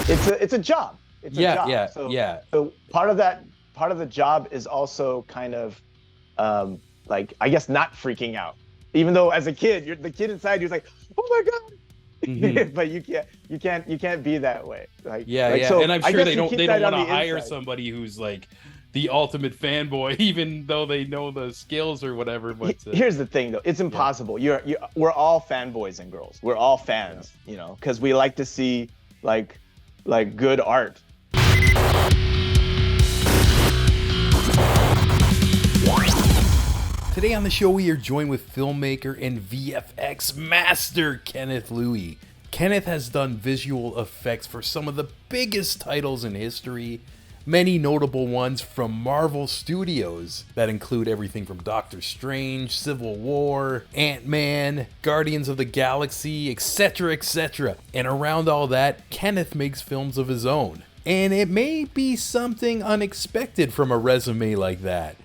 it's a job. It's a Yeah, job. yeah, So yeah. part of the job is also kind of like I guess not freaking out. Even though as a kid, you're the kid inside you're like, oh my Hmm. God. But you can't be that way. Yeah, Like yeah. And so I'm I sure guess you they keep don't that want on to the hire inside. somebody who's like the ultimate fanboy, even though they know the skills or whatever. But Here's the thing though, it's yeah, impossible. We're all fanboys and girls. We're all yeah. fans, because we like to see like good art. Today on the show, we are joined with filmmaker and VFX master Kenneth Lui. Kenneth has done visual effects for some of the biggest titles in history, many notable ones from Marvel Studios that include everything from Doctor Strange, Civil War, Ant-Man, Guardians of the Galaxy, etc., etc. And around all that, Kenneth makes films of his own. And it may be something unexpected from a resume like that.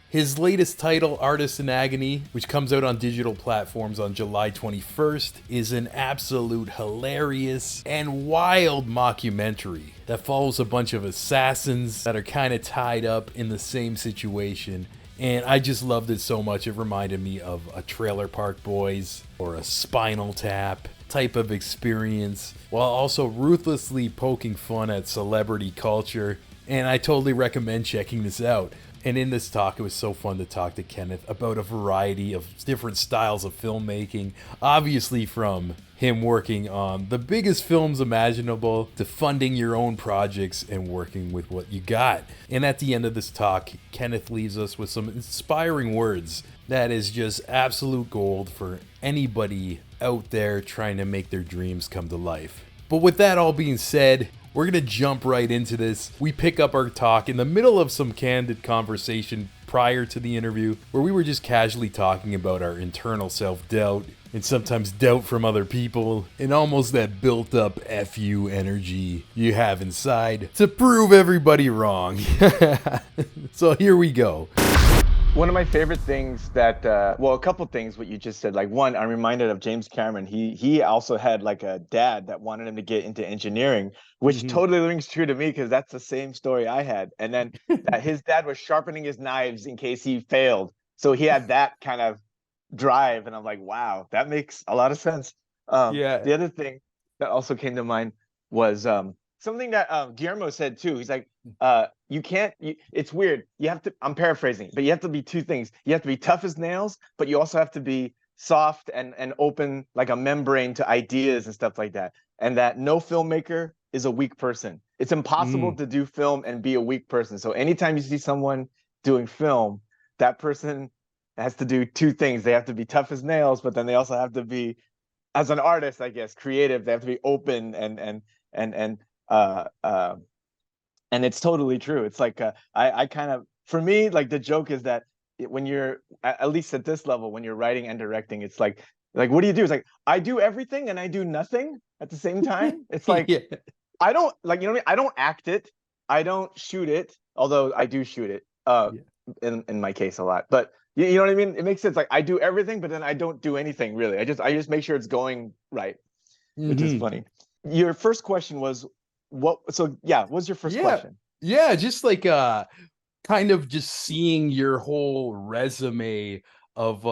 His latest title, Artist in Agony, which comes out on digital platforms on July 21st, is an absolute hilarious and wild mockumentary that follows a bunch of assassins that are kind of tied up in the same situation. And I just loved it so much. It reminded me of a Trailer Park Boys or a Spinal Tap type of experience, while also ruthlessly poking fun at celebrity culture. And I totally recommend checking this out. And in this talk, it was so fun to talk to Kenneth about a variety of different styles of filmmaking. Obviously, from him working on the biggest films imaginable to funding your own projects and working with what you got. And at the end of this talk, Kenneth leaves us with some inspiring words that is just absolute gold for anybody out there trying to make their dreams come to life. But with that all being said, we're going to jump right into this. We pick up our talk in the middle of some candid conversation prior to the interview, where we were just casually talking about our internal self-doubt and sometimes doubt from other people and almost that built-up FU energy you have inside to prove everybody wrong. So here we go. One of my favorite things that, well, a couple things what you just said. Like one, I'm reminded of James Cameron. He also had like a dad that wanted him to get into engineering, which Mhm. totally rings true to me because that's the same story I had. And then that his dad was sharpening his knives in case he failed, so he had that kind of drive. And I'm like, wow, that makes a lot of sense. Yeah. The other thing that also came to mind was something that Guillermo said too. He's like, you can't. It's weird. You have to. I'm paraphrasing, but you have to be two things. You have to be tough as nails, but you also have to be soft and open, like a membrane to ideas and stuff like that. And that no filmmaker is a weak person. It's impossible Mm. to do film and be a weak person. So anytime you see someone doing film, that person has to do two things. They have to be tough as nails, but then they also have to be, as an artist, I guess, creative. They have to be open and uh, uh, and it's totally true. It's like I kind of, for me, like the joke is that when you're at least at this level, when you're writing and directing, it's like what do you do? It's like I do everything and I do nothing at the same time. It's like Yeah. I don't, like, you know what I mean? I don't act it. I don't shoot it, although I do shoot it Yeah. in my case a lot. But you know what I mean? It makes sense. Like I do everything, but then I don't do anything really. I just make sure it's going right, which is Hmm. funny. Your first question was what? So yeah, what's your first Yeah. question? Yeah. Just like kind of just seeing your whole resume of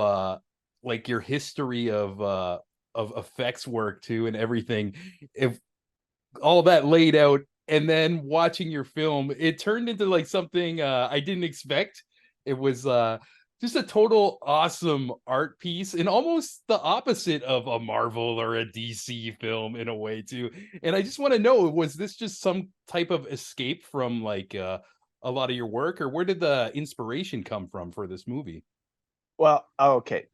like your history of effects work too and everything, if all that laid out, and then watching your film, it turned into like something I didn't expect. It was just a total awesome art piece and almost the opposite of a Marvel or a DC film in a way too. And I just want to know, was this just some type of escape from like a lot of your work, or where did the inspiration come from for this movie? Well, okay.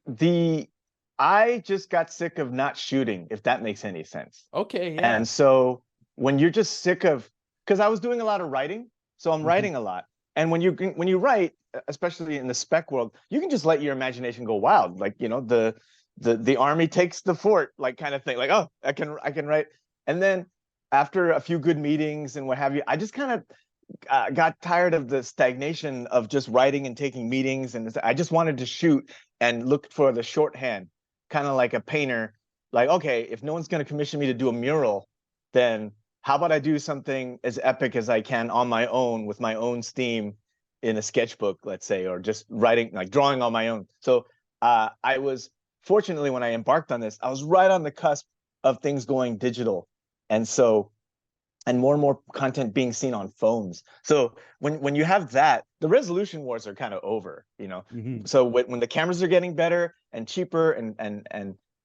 I just got sick of not shooting, if that makes any sense. Okay, yeah. And so when you're just sick of, because I was doing a lot of writing, so I'm Mhm. writing a lot. And when you write, especially in the spec world, you can just let your imagination go wild. Like, the army takes the fort, like kind of thing. Like, oh, I can write. And then after a few good meetings and what have you, I just kind of got tired of the stagnation of just writing and taking meetings, and I just wanted to shoot and look for the shorthand, kind of like a painter. Like, okay, if no one's going to commission me to do a mural, then how about I do something as epic as I can on my own with my own steam in a sketchbook, let's say, or just writing, like drawing on my own. So I was fortunately, when I embarked on this, I was right on the cusp of things going digital. And so, and more content being seen on phones. So when you have that, the resolution wars are kind of over, you know. Hmm. So when the cameras are getting better and cheaper and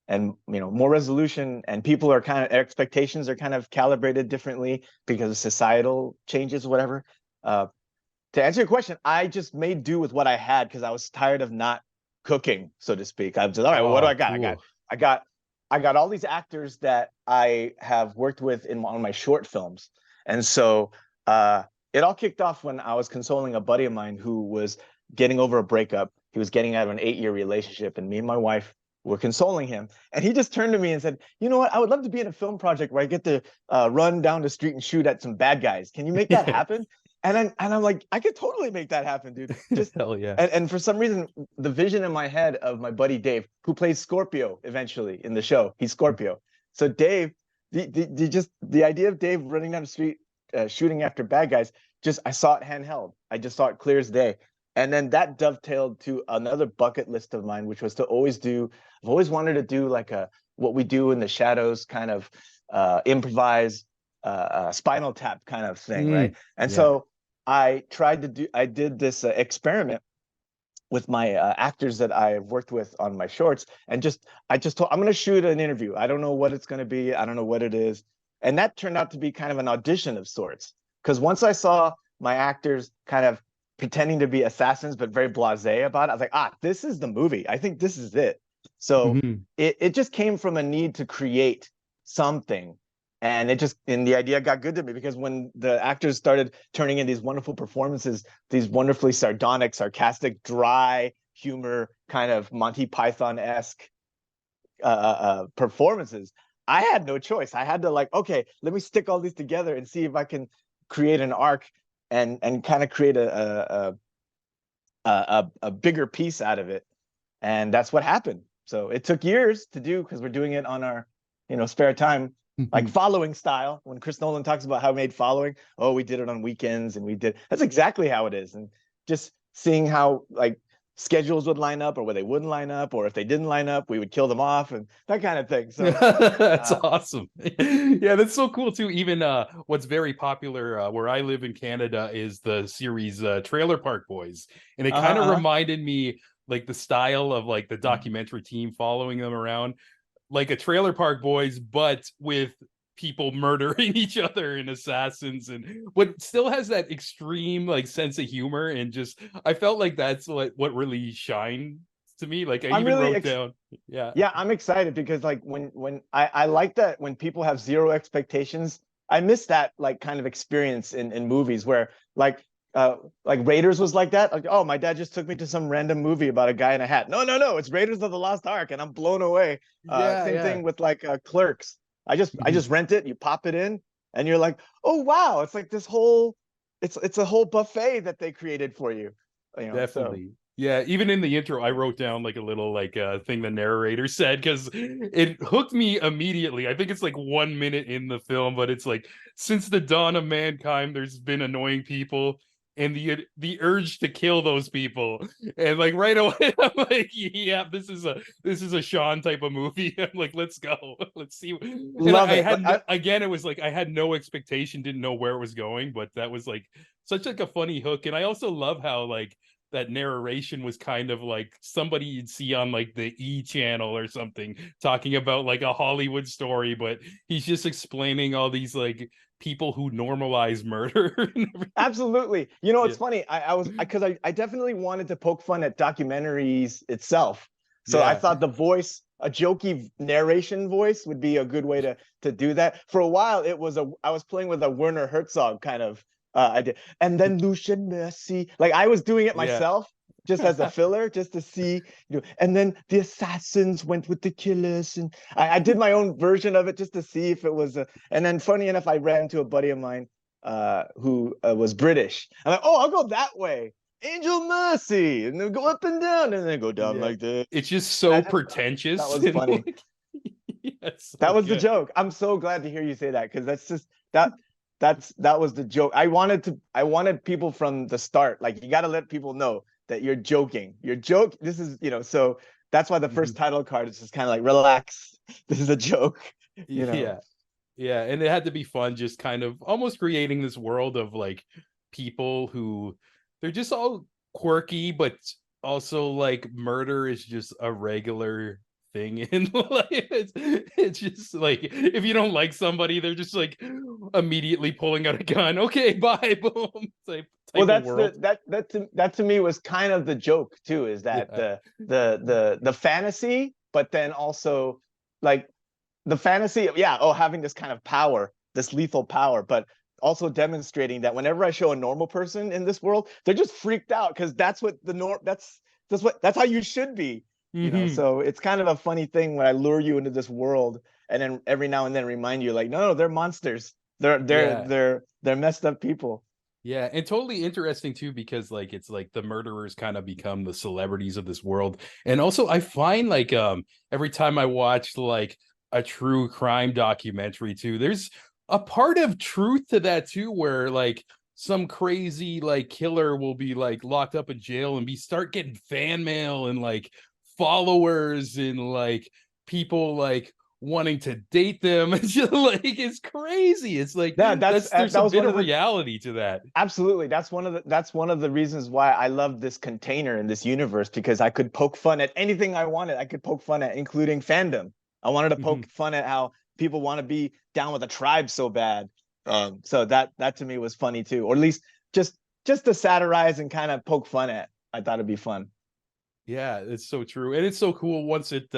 you know, more resolution, and people are kind of, expectations are kind of calibrated differently because of societal changes, whatever. To answer your question, I just made do with what I had because I was tired of not cooking, so to speak. I was just, all right, well, what do Oh, I got? cool. I got I got all these actors that I have worked with on my short films. And so it all kicked off when I was consoling a buddy of mine who was getting over a breakup. He was getting out of an 8-year relationship, and me and my wife were consoling him. And he just turned to me and said, "You know what? I would love to be in a film project where I get to run down the street and shoot at some bad guys. Can you make that happen?" And I'm like, I could totally make that happen, dude. Just Hell yeah. and for some reason, the vision in my head of my buddy Dave, who plays Scorpio eventually in the show, he's Scorpio. So Dave, the idea of Dave running down the street, shooting after bad guys, just I saw it handheld. I just saw it clear as day. And then that dovetailed to another bucket list of mine, which was to always do. I've always wanted to do like a what we do in the shadows, kind of improvise, Spinal Tap kind of thing, right? And Yeah. so I did this experiment with my actors that I've worked with on my shorts, and I just told I'm going to shoot an interview. I don't know what it's going to be. I don't know what it is, and that turned out to be kind of an audition of sorts. Because once I saw my actors kind of pretending to be assassins but very blasé about it, I was like, this is the movie. I think this is it. So Hmm. it just came from a need to create something, and the idea got good to me because when the actors started turning in these wonderful performances, these wonderfully sardonic, sarcastic, dry humor, kind of Monty Python-esque performances, I had no choice. I had to, like, okay, let me stick all these together and see if I can create an arc and kind of create a bigger piece out of it. And that's what happened. So it took years to do because we're doing it on our, spare time, like Following style. When Chris Nolan talks about how he made Following, oh, we did it on weekends, and that's exactly how it is. And just seeing how, like, schedules would line up or where they wouldn't line up, or if they didn't line up, we would kill them off and that kind of thing. So That's awesome. Yeah, that's so cool too. Even what's very popular where I live in Canada is the series Trailer Park Boys. And it kind of uh-huh. reminded me like the style of like the documentary team following them around, like a Trailer Park Boys, but with people murdering each other and assassins, and what still has that extreme like sense of humor. And just I felt like that's what really shined to me. Like I I'm even really wrote down, yeah. Yeah, I'm excited because, like, when I like that when people have zero expectations. I miss that, like, kind of experience in movies where, like Raiders was like that. Like, oh, my dad just took me to some random movie about a guy in a hat. No, it's Raiders of the Lost Ark, and I'm blown away. Yeah, Same yeah. thing with, like, Clerks. I Mhm. just rent it, you pop it in, and you're like, oh wow, it's like this whole, it's a whole buffet that they created for you. So Definitely. Yeah, even in the intro, I wrote down like a little like thing the narrator said because it hooked me immediately. I think it's like 1 minute in the film, but it's like since the dawn of mankind, there's been annoying people and the urge to kill those people. And like right away, I'm like, yeah, this is a Sean type of movie. I'm like, let's go, let's see. And love I it. had no, again, it was like I had no expectation, didn't know where it was going, but that was like such like a funny hook. And I also love how like that narration was kind of like somebody you'd see on like the E channel or something talking about like a Hollywood story, but he's just explaining all these like people who normalize murder. Absolutely. Yeah. It's funny. I definitely wanted to poke fun at documentaries itself. So I Yeah. thought a jokey narration voice would be a good way to do that. For a while, I was playing with a Werner Herzog kind of idea. And then Lucian Mercy, like I was doing it Yeah. myself just as a filler, just to see, and then the assassins went with the killers. And I did my own version of it just to see if it was and then funny enough, I ran into a buddy of mine who was British. I'm like, oh, I'll go that way. Angel Mercy, and then go up and down, and then go down Yeah. like this. It's just And so I just thought that pretentious was and funny. like yeah, it's That so was the good. joke. I'm so glad to hear you say that because that's just that that was the joke. I wanted people from the start, like, you got to let people know that you're joking. This is, so that's why the first title card is just kind of like, relax. This is a joke, Yeah. Yeah, and it had to be fun, just kind of almost creating this world of like people who they're just all quirky, but also like murder is just a regular thing in life. It's just like if you don't like somebody, they're just like immediately pulling out a gun. Okay, bye, boom. Well, Type of world. that to me was kind of the joke too, is that Yeah. the fantasy, but then also like the fantasy of, yeah, oh, having this kind of power, this lethal power, but also demonstrating that whenever I show a normal person in this world, they're just freaked out because that's what the norm that's how you should be, Mm-hmm. So it's kind of a funny thing when I lure you into this world and then every now and then remind you, like, no, they're monsters. Yeah. They're messed up people. Yeah, and totally interesting too, because like it's like the murderers kind of become the celebrities of this world. And also I find like every time I watch like a true crime documentary too, there's a part of truth to that too, where like some crazy like killer will be like locked up in jail and be start getting fan mail and like followers and like people like wanting to date them. It's just like it's crazy. It's like Yeah, there's that a was bit one of of the reality to that. absolutely. That's one of the reasons why I love this container in this universe, because I could poke fun at anything I wanted. I could poke fun at, including fandom. I wanted to poke fun at how people want to be down with a tribe so bad. So that to me was funny too, or at least just to satirize and kind of poke fun at. I thought it'd be fun. Yeah, it's so true. And it's so cool once it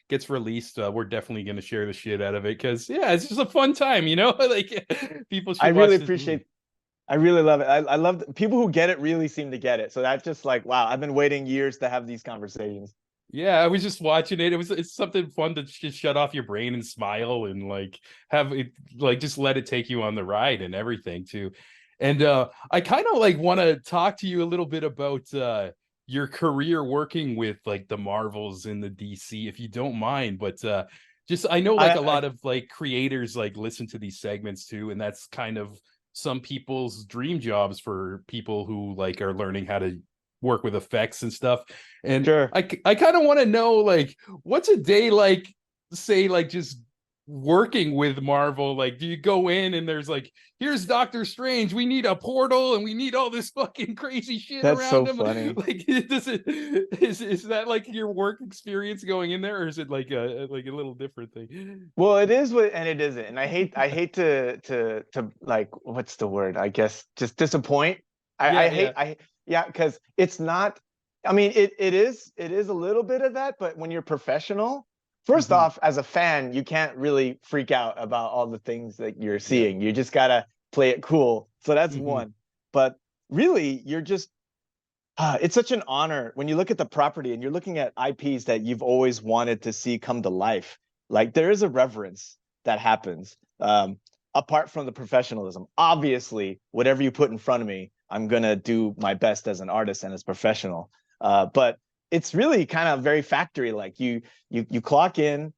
gets released. We're definitely going to share the shit out of it because, yeah, it's just a fun time, you know? Like, people I should really watch this movie. appreciate. I really love it. I love people who get it really seem to get it. So that's just like, wow, I've been waiting years to have these conversations. Yeah, I was just watching it. It's something fun to just shut off your brain and smile and like have it like just let it take you on the ride and everything too. And I kind of like want to talk to you a little bit about your career working with like the Marvels and the DC, if you don't mind. But just I know like a I lot of like creators like listen to these segments too, and that's kind of some people's dream jobs for people who like are learning how to work with effects and stuff. And sure. I kind of want to know like what's a day like, say like just working with Marvel. Like do you go in and there's like, here's Doctor Strange, we need a portal and we need all this fucking crazy shit That's around so him? funny. Like does it is that like your work experience going in there, or is it like a little different thing? Well, it is what, and it isn't. And I hate to like, what's the word? I guess just disappoint. I Yeah, hate yeah. yeah, because it's not. I mean, it is a little bit of that, but when you're professional, first Mm-hmm. off, as a fan, you can't really freak out about all the things that you're Yeah. seeing. You just gotta play it cool. So that's Mm-hmm. one. But really, you're just it's such an honor when you look at the property and you're looking at IPs that you've always wanted to see come to life. Like, there is a reverence that happens, apart from the professionalism. Obviously, whatever you put in front of me, I'm gonna do my best as an artist and as professional. But it's really kind of very factory like. You clock in,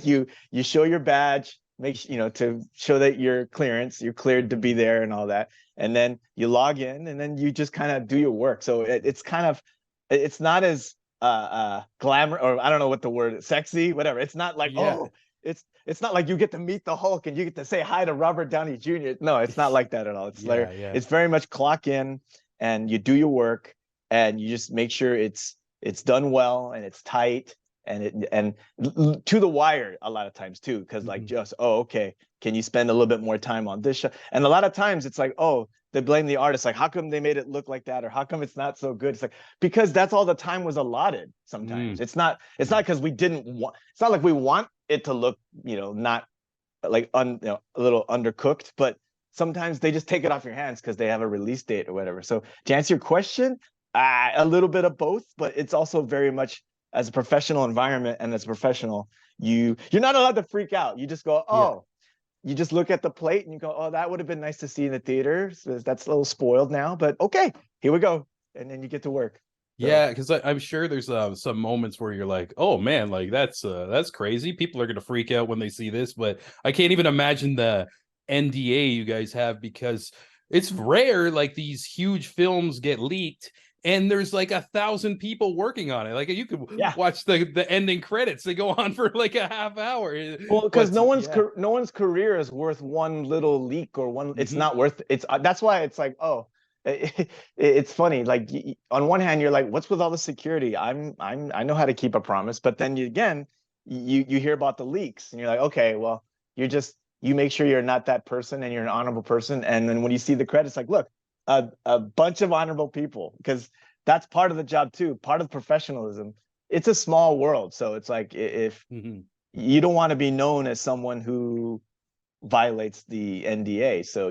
you show your badge, to show that you're cleared to be Mm-hmm. there and all that, and then you log in and then you just kind of do your work. So it's kind of, it's not as glamour, or I don't know what the word is, sexy, whatever. It's not like, Yeah. oh, it's not like you get to meet the Hulk and you get to say hi to Robert Downey Jr. No, it's not like that at all. It's like, Yeah, yeah. it's very much clock in and you do your work and you just make sure it's done well and it's tight and to the wire a lot of times too, because like, Mm-hmm. just, oh, okay, can you spend a little bit more time on this shot? And a lot of times it's like, oh, they blame the artist, like, how come they made it look like that, or how come it's not so good? It's like, because that's all the time was allotted. Sometimes Mm. it's not because we didn't want, it's not like we want it to look, not like a little undercooked, but sometimes they just take it off your hands because they have a release date or whatever. So to answer your question, a little bit of both, but it's also very much, as a professional environment and as a professional, you're not allowed to freak out. You just go, Yeah. oh, you just look at the plate and you go, oh, that would have been nice to see in the theater. So that's a little spoiled now, but okay, here we go. And then you get to work. So Yeah, because I'm sure there's some moments where you're like, "Oh man, like that's crazy. People are gonna freak out when they see this." But I can't even imagine NDA you guys have, because it's rare like these huge films get leaked and there's like 1,000 people working on it. Like you could Yeah. watch the ending credits, they go on for like a half hour. Well, because But no one's yeah. no one's career is worth one little leak or one. It's Mm-hmm. not worth. It's that's why it's like, oh, it's funny. Like on one hand, you're like, what's with all the security? I know how to keep a promise, but then again, you hear about the leaks, and you're like, okay, well, you make sure you're not that person, and you're an honorable person, and then when you see the credits, like, look, a bunch of honorable people, because that's part of the job too, part of professionalism. It's a small world, so it's like if Mm-hmm. you don't want to be known as someone who violates the NDA. So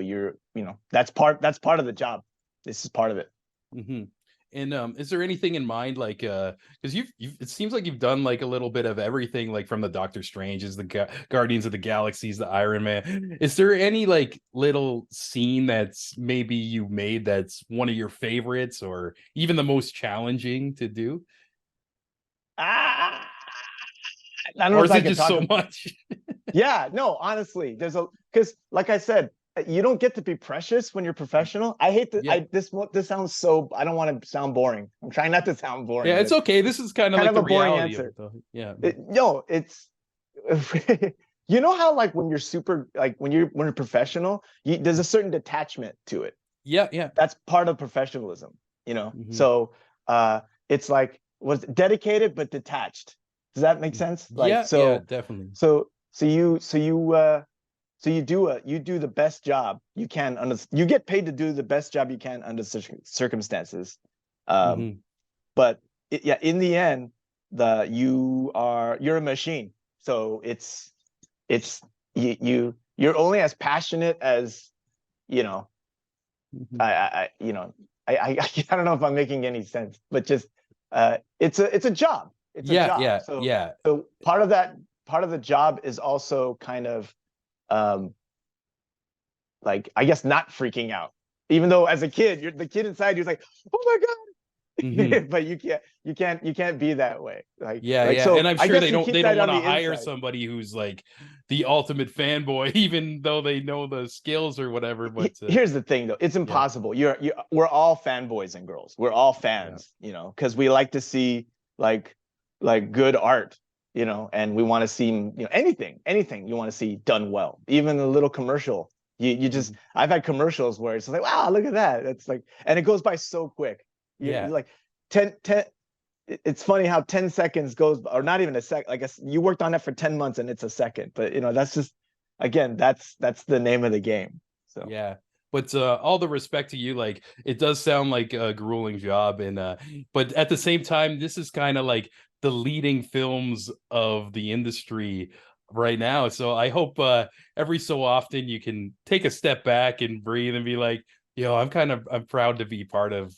that's part of the job. This is part of it. Mm-hmm. And is there anything in mind, like because you've it seems like you've done like a little bit of everything, like from the Doctor Stranges, the Guardians of the Galaxies, the Iron Man. Is there any like little scene that's maybe you made that's one of your favorites, or even the most challenging to do? Ah, I don't know Or if is I it could just talk. so much? Yeah, no, honestly, because like I said, you don't get to be precious when you're professional. I hate that. Yeah. This sounds so. I don't want to sound boring. I'm trying not to sound Yeah, boring, it's but okay. This is kind of kind like of the a boring reality of answer. it, though. Yeah. No, it's you know how like when you're super like when you're professional, there's a certain detachment to it. Yeah, yeah. That's part of professionalism, Hmm. so it's like was dedicated but detached. Does that make sense? Like Yeah, yeah, so definitely. so so you so you so you do the best job you can under you get paid to do the best job you can under circumstances. um Hmm. but yeah, in the end, you're a machine, so it's you're only as passionate as you know Hmm. you know, I don't know if I'm making any sense, but just it's a job. It's a Yeah, job. yeah, So yeah. so part of the job is also kind of um like I guess not freaking out. Even though as a kid, you're the kid inside, you're like, oh my Hmm. God. But you can't be that way. Yeah, Like yeah. And so I'm I sure guess you they keep don't that want on to the hire inside. somebody who's like the ultimate fanboy, even though they know the skills or whatever. But Here's the thing though, it's yeah, impossible. We're all fanboys and girls, we're all yeah. fans, because we like to see like good art, and we want to see, anything you want to see done well, even a little commercial. You just Mhm. I've had commercials where it's like, wow, look at that. It's like, and it goes by so quick. You're Yeah. like 10. It's funny how 10 seconds goes, or not even a sec. Like you worked on it for 10 months and it's a second, but that's just, again, that's the name of the game. So. Yeah. But all the respect to you, like it does sound like a grueling job, and but at the same time, this is kind of like the leading films of the industry right now. So I hope every so often you can take a step back and breathe and be like, I'm proud to be part of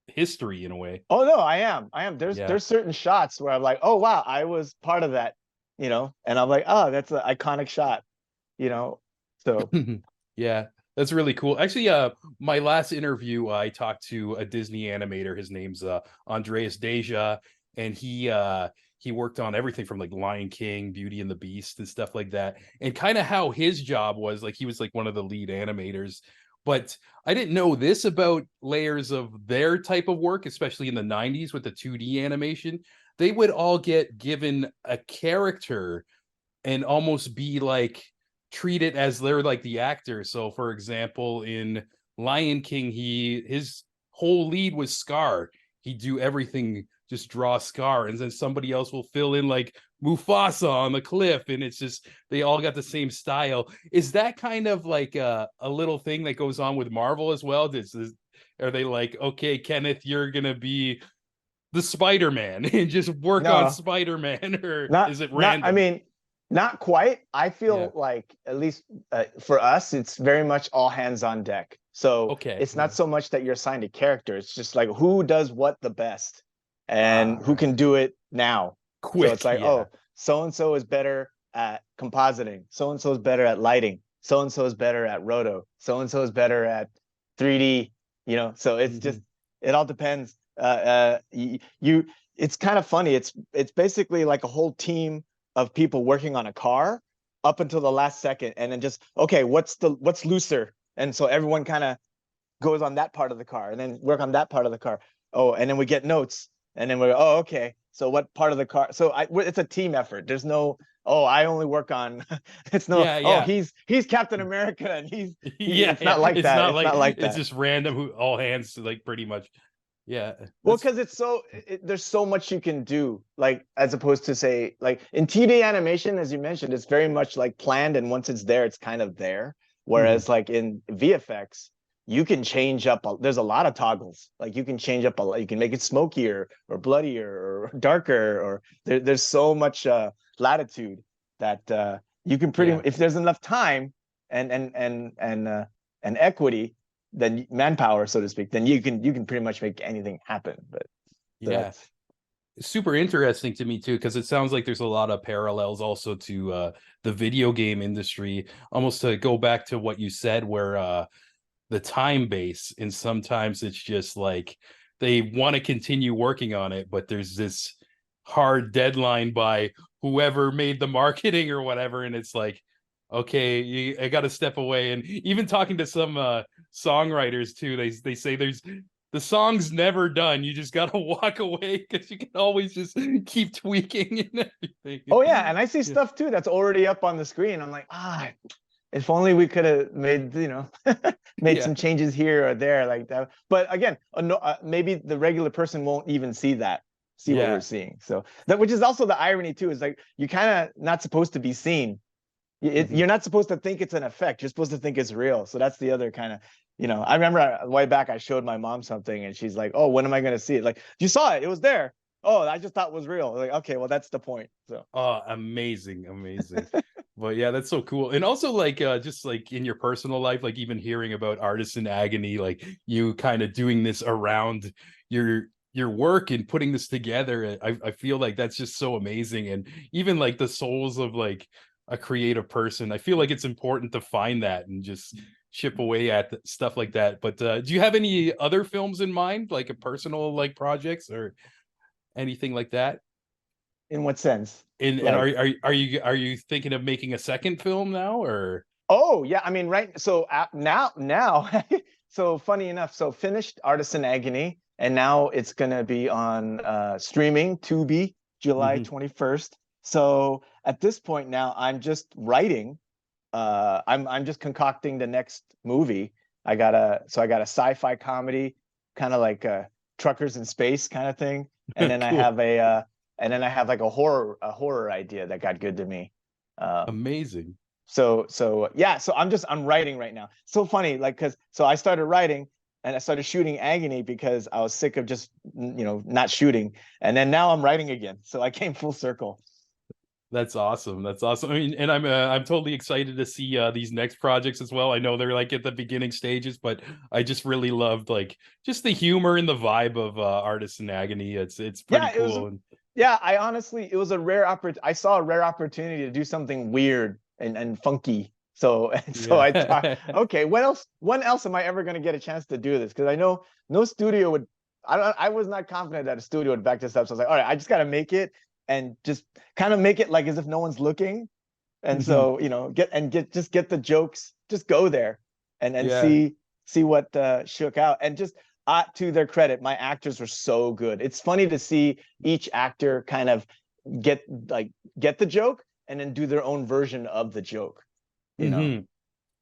history in a way. Oh no, I am. There's Yeah. there's certain shots where I'm like, oh wow, I was part of that, and I'm like, oh, that's an iconic shot, you know. So Yeah, that's really cool. Actually, my last interview, I talked to a Disney animator. His name's Andreas Deja, and he worked on everything from like Lion King, Beauty and the Beast, and stuff like that. And kind of how his job was, like he was like one of the lead animators. But I didn't know this about layers of their type of work, especially in the 90s with the 2D animation. They would all get given a character and almost be like treat it as they're like the actor. So for example, in Lion King, his whole lead was Scar. He'd do everything, just draw Scar, and then somebody else will fill in like Mufasa on the cliff, and it's just they all got the same style. Is that kind of like a little thing that goes on with Marvel as well? Are they like, okay, Kenneth, you're gonna be the Spider-Man and just work on no, Spider-Man, or not is it not. I random? mean, not quite. I Yeah. feel like at least for us, it's very much all hands on deck. So Okay. it's not Yeah. so much that you're assigned a character. It's just like who does what the best, and who Right. can do it now. So it's Quick. like, Yeah. oh, so and so is better at compositing. So and so is better at lighting. So and so is better at roto. So and so is better at 3D. So it's just Hmm. it all depends. It's kind of funny. It's basically like a whole team of people working on a car, up until the last second, and then just, okay, what's looser, and so everyone kind of goes on that part of the car, and then work on that part of the car. Oh, and then we get notes, and then we're, oh, okay, so what part of the car? So it's a team effort. There's no, oh, I only work on. It's no, Yeah, oh, yeah. he's Captain America, and he. Yeah, It's yeah. not like It's that. not It's like not like it's that. just random who all hands like pretty much. Yeah. Well, That's because it's so there's so much you can do, like as opposed to say like in 2D animation, as you mentioned, it's very much like planned, and once it's there, it's kind of there. mhm. Whereas like in VFX, you can change up. There's a lot of toggles. Like you can change up a lot. You can make it smokier or bloodier or darker, or there's so much latitude that you can pretty. Yeah. If there's enough time and equity, then manpower, so to speak, then you can pretty much make anything happen. But so Yeah. that's Super interesting to me too, because it sounds like there's a lot of parallels also to the video game industry, almost to go back to what you said, where the time base, and sometimes it's just like they want to continue working on it, but there's this hard deadline by whoever made the marketing or whatever, and it's like, okay, I got to step away. And even talking to some songwriters too, they say there's the song's never done. You just got to walk away because you can always just keep tweaking and oh everything. yeah, and I see Yeah, stuff too that's already up on the screen. I'm like, if only we could have made made yeah, some changes here or there like that. But again, no, maybe the regular person won't even see what we're yeah. seeing. So that, which is also the irony too, is like you kind of not supposed to be seen. Mhm. You're not supposed to think it's an effect. You're supposed to think it's real. So that's the other kind of, I remember way back I showed my mom something, and she's like, "Oh, when am I going to see it?" Like, you saw it. It was there. Oh, I just thought it was real. Like, okay, well, that's the point. So, Oh, amazing, amazing. But yeah, that's so cool. And also like just like in your personal life, like even hearing about artists in agony, like you kind of doing this around your work and putting this together. I feel like that's just so amazing. And even like the souls of like a creative person, I feel like it's important to find that and just chip away at stuff like that. But do you have any other films in mind, like a personal like projects or anything like that? in what sense? And Like, are you thinking of making a second film now, or? oh yeah, I mean, right. So now, so funny enough, so finished Artisan Agony, and now it's gonna be on streaming Tubi July Mhm. 21st. So at this point now, I'm just writing. I'm just concocting the next movie. I got a sci-fi comedy, kind of like truckers in space kind of thing, and then I Cool, have like a horror idea that got good to me. Um, amazing. so yeah, so I'm writing right now. So funny, like, because so I started writing and I started shooting Agony because I was sick of just not shooting, and then now I'm writing again. So I came full circle. That's awesome. That's awesome. I mean, and I'm totally excited to see these next projects as well. I know they're like at the beginning stages, but I just really loved like just the humor and the vibe of Artists in Agony. It's pretty Yeah, it was. cool. And Yeah, I honestly, it was a rare I saw a rare opportunity to do something weird and funky. So and so I thought, yeah. okay, what else? When else am I ever going to get a chance to do this? Because I know no studio would. I was not confident that a studio would back this up. So I was like, all right, I just got to make it and just kind of make it like as if no one's looking. And Mhm. so get the jokes, just go there and Yeah. see what shook out. And just to their credit, my actors were so good. It's funny to see each actor kind of get get the joke and then do their own version of the joke, you know. hmm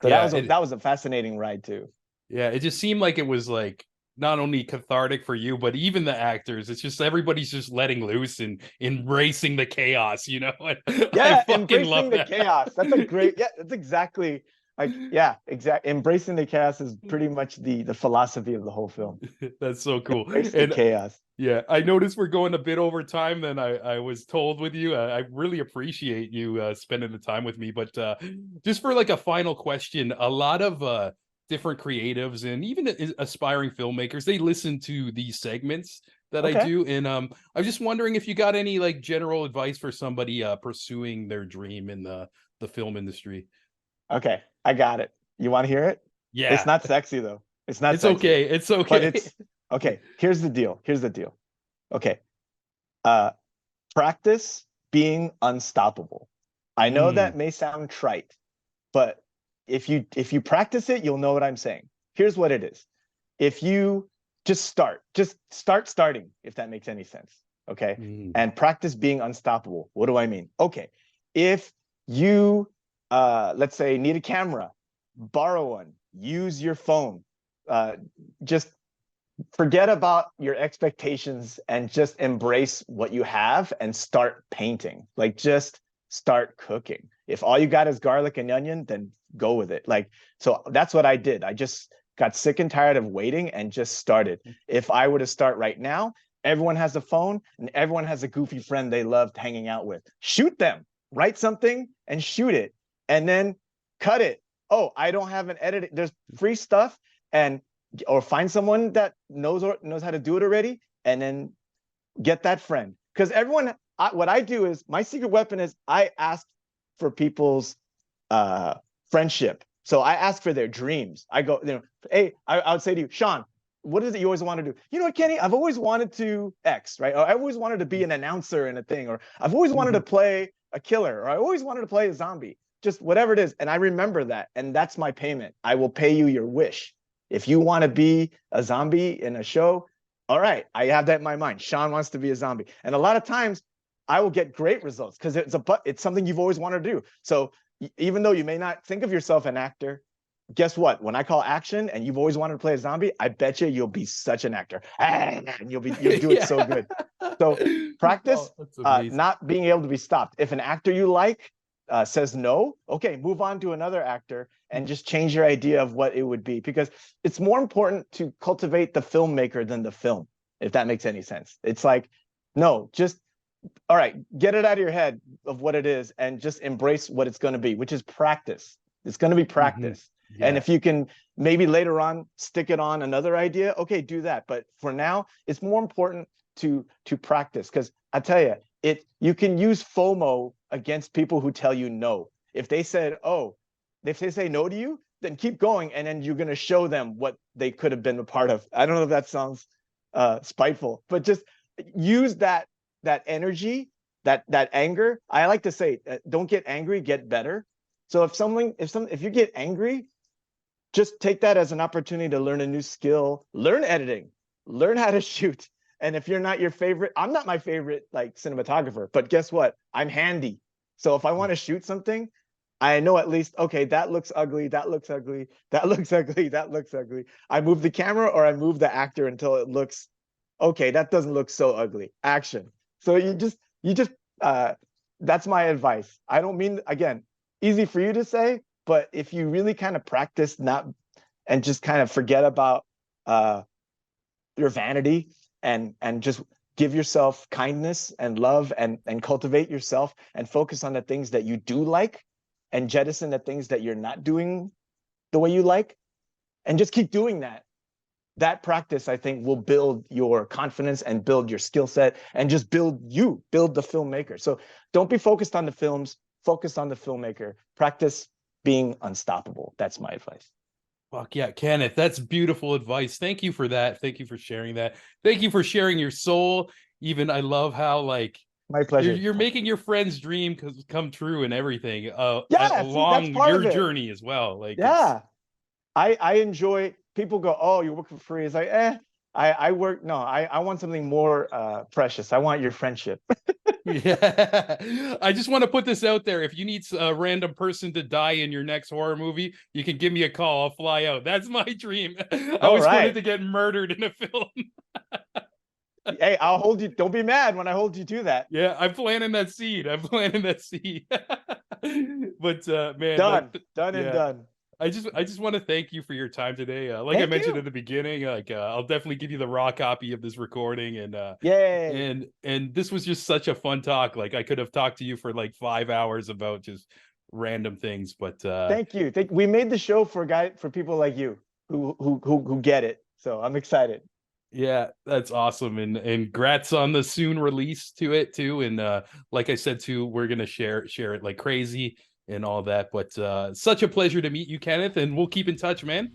So Yeah. that was a fascinating ride too. Yeah, it just seemed like it was like not only cathartic for you, but even the actors. It's just everybody's just letting loose and embracing the chaos, you know? And I Yeah, fucking embracing love the that. chaos. That's a great. Yeah, that's exactly like, yeah, exactly. Embracing the chaos is pretty much the philosophy of the whole film. That's so cool. Embrace the And chaos. yeah, I noticed we're going a bit over time than I was told with you. I really appreciate you spending the time with me. But just for like a final question, a lot of different creatives and even aspiring filmmakers, they listen to these segments that I Okay. do. And I'm just wondering if you got any like general advice for somebody pursuing their dream in the film industry. Okay, I got it. You want to hear it? It's Yeah, not sexy though. It's not it's sexy, okay. It's but okay. it's okay. Here's the deal. Here's the deal. Okay. Uh, practice being unstoppable. I know that may sound trite, but if you practice it, you'll know what I'm saying. Here's what it is. If you just start starting, if that makes any sense. Okay. And practice being unstoppable. What do I mean? Okay. If you let's say need a camera, borrow one, use your phone, just forget about your expectations and just embrace what you have and start painting. Like, just start cooking. If all you got is garlic and onion, then go with it. Like, so that's what I did. I just got sick and tired of waiting and just started. If I were to start right now, everyone has a phone and everyone has a goofy friend they loved hanging out with. Shoot them, write something and shoot it, and then cut it. Oh, I don't have an edit. There's free stuff, or find someone that knows how to do it already, and then get that friend. Because what I do is, my secret weapon is I ask for people's friendship. So I ask for their dreams. I go, hey, I would say to you, Sean, what is it you always want to do? You know what, Kenny? I've always wanted to X, right? Or I always wanted to be an announcer in a thing, or I've always wanted to play a killer, or I always wanted to play a zombie. Just whatever it is. And I remember that. And that's my payment. I will pay you your wish. If you want to be a zombie in a show, all right, I have that in my mind. Sean wants to be a zombie. And a lot of times I will get great results because it's something you've always wanted to do. So even though you may not think of yourself an actor, guess what? When I call action and you've always wanted to play a zombie, I bet you'll be such an actor. And you'll do it so good. So practice not being able to be stopped. If an actor you like says no, okay, move on to another actor and just change your idea of what it would be, because it's more important to cultivate the filmmaker than the film, if that makes any sense. It's like, no, just, all right, get it out of your head of what it is and just embrace what it's going to be, which is practice. It's going to be practice. Yeah. And if you can maybe later on stick it on another idea, okay, do that. But for now, it's more important to practice, because I tell you, you can use FOMO against people who tell you no. If they say no to you, then keep going, and then you're going to show them what they could have been a part of. I don't know if that sounds spiteful, but just use that energy, that anger. I like to say, don't get angry, get better. So if you get angry, just take that as an opportunity to learn a new skill, learn editing, learn how to shoot. And if you're not I'm not my favorite like cinematographer, but guess what? I'm handy. So if I want to shoot something, I know at least, okay, that looks ugly, that looks ugly, that looks ugly, that looks ugly. I move the camera or I move the actor until it looks, okay, that doesn't look so ugly. Action. So you just that's my advice. I don't mean, again, easy for you to say, but if you really kind of practice and just kind of forget about your vanity and just give yourself kindness and love and cultivate yourself and focus on the things that you do like and jettison the things that you're not doing the way you like, and just keep doing that. That practice, I think, will build your confidence and build your skill set and just build the filmmaker. So don't be focused on the films, focus on the filmmaker. Practice being unstoppable. That's my advice. Fuck yeah, Kenneth, that's beautiful advice. Thank you for that. Thank you for sharing that. Thank you for sharing your soul. Even I love how, like, my pleasure. You're making your friend's dream come true and everything. Along your journey as well. Like, yeah, I enjoy. People go, oh, you work for free. It's like, I work. No, I want something more precious. I want your friendship. Yeah, I just want to put this out there. If you need a random person to die in your next horror movie, you can give me a call. I'll fly out. That's my dream. I always wanted to get murdered in a film. Hey, I'll hold you. Don't be mad when I hold you to that. Yeah, I'm planting that seed. But man, done and done. I just want to thank you for your time today. Like I mentioned at the beginning, I'll definitely give you the raw copy of this recording, and and this was just such a fun talk. Like, I could have talked to you for like 5 hours about just random things, but thank you. We made the show for people like you who get it. So I'm excited. Yeah, that's awesome, and congrats on the soon release to it too. And like I said too, we're gonna share it like crazy and all that. But such a pleasure to meet you, Kenneth, and we'll keep in touch, man.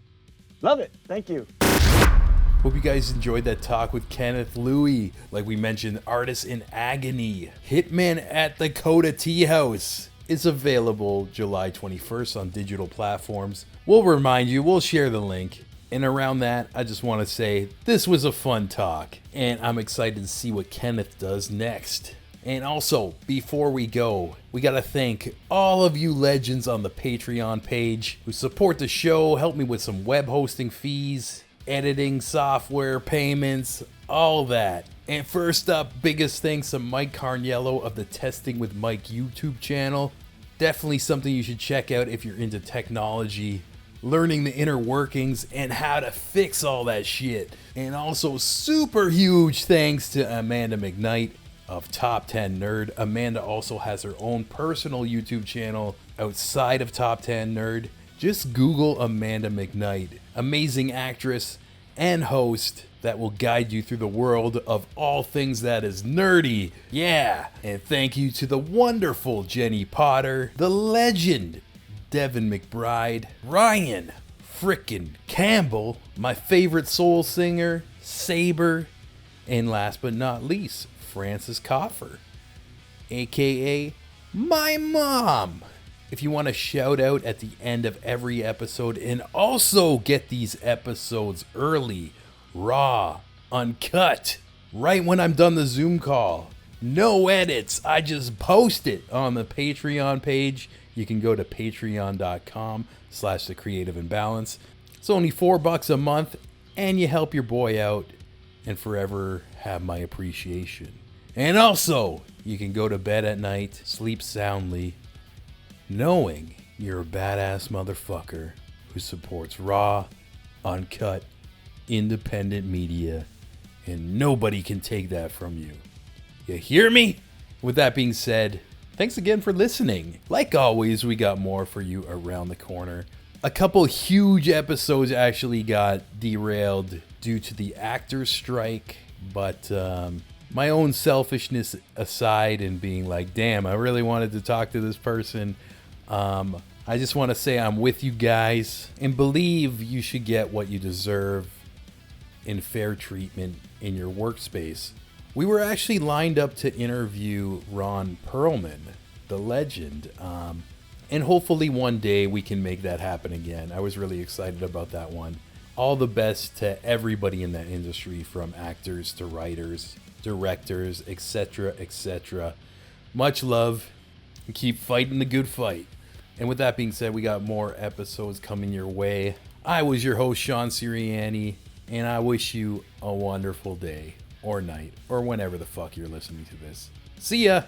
Love it. Thank you. Hope you guys enjoyed that talk with Kenneth Lui. Like we mentioned, artist in Agony, hitman at the Coda Tea House, is available July 21st on digital platforms. We'll remind you, we'll share the link. And around that, I just want to say this was a fun talk, and I'm excited to see what Kenneth does next. And also, before we go, we got to thank all of you legends on the Patreon page who support the show, help me with some web hosting fees, editing software payments, all that. And first up, biggest thanks to Mike Carniello of the Testing with Mike YouTube channel. Definitely something you should check out if you're into technology, learning the inner workings and how to fix all that shit. And also super huge thanks to Amanda McKnight of Top 10 Nerd. Amanda also has her own personal YouTube channel outside of Top 10 Nerd. Just Google Amanda McKnight, amazing actress and host that will guide you through the world of all things that is nerdy. Yeah, and thank you to the wonderful Jenny Potter, the legend Devin McBride, Ryan frickin' Campbell, my favorite soul singer, Saber, and last but not least, Francis Coffer, aka my mom. If you want to shout out at the end of every episode and also get these episodes early, raw, uncut, right when I'm done the Zoom call, no edits, I just post it on the Patreon page. You can go to patreon.com/The Creative Imbalance. It's only $4 a month, and you help your boy out and forever have my appreciation. And also, you can go to bed at night, sleep soundly, knowing you're a badass motherfucker who supports raw, uncut, independent media, and nobody can take that from you. You hear me? With that being said, thanks again for listening. Like always, we got more for you around the corner. A couple huge episodes actually got derailed due to the actors' strike, but my own selfishness aside and being like, damn, I really wanted to talk to this person. I just want to say I'm with you guys and believe you should get what you deserve in fair treatment in your workspace. We were actually lined up to interview Ron Perlman, the legend, and hopefully one day we can make that happen again. I was really excited about that one. All the best to everybody in that industry, from actors to writers, directors, etc., etc. Much love, and keep fighting the good fight. And with that being said, we got more episodes coming your way. I was your host, Sean Sirianni, and I wish you a wonderful day or night or whenever the fuck you're listening to this. See ya!